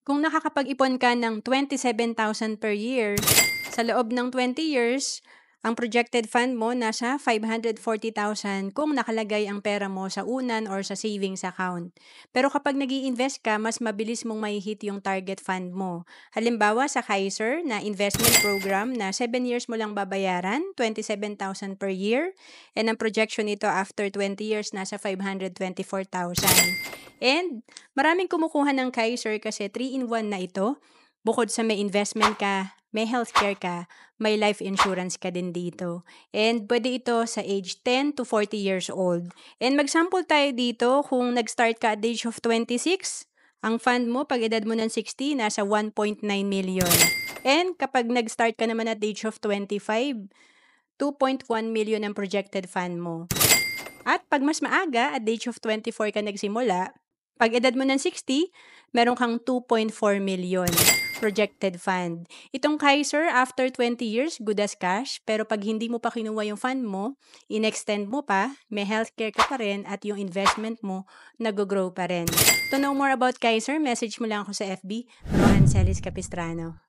Kung nakakapag-ipon ka ng 27,000 per year, sa loob ng 20 years, ang projected fund mo nasa 540,000 kung nakalagay ang pera mo sa unan or sa savings account. Pero kapag nag invest ka, mas mabilis mong mai-hit yung target fund mo. Halimbawa sa Kaiser na investment program na 7 years mo lang babayaran, 27,000 per year, and ang projection nito after 20 years nasa 524,000. And maraming kumukuha ng Kaiser kasi 3-in-1 na ito. Bukod sa may investment ka, may healthcare ka, may life insurance ka din dito. And pwede ito sa age 10 to 40 years old. And mag-sample tayo dito kung nag-start ka at the age of 26, ang fund mo pag edad mo ng 60 nasa 1.9 million. And kapag nag-start ka naman at the age of 25, 2.1 million ang projected fund mo. At pag mas maaga, at the age of 24 ka nagsimula, pag edad mo ng 60, meron kang 2.4 million projected fund. Itong Kaiser, after 20 years, good as cash. Pero pag hindi mo pa kinuha yung fund mo, in-extend mo pa, may healthcare ka pa rin, at yung investment mo, nag-grow pa rin. To know more about Kaiser, message mo lang ako sa FB, Rohan Celis Capistrano.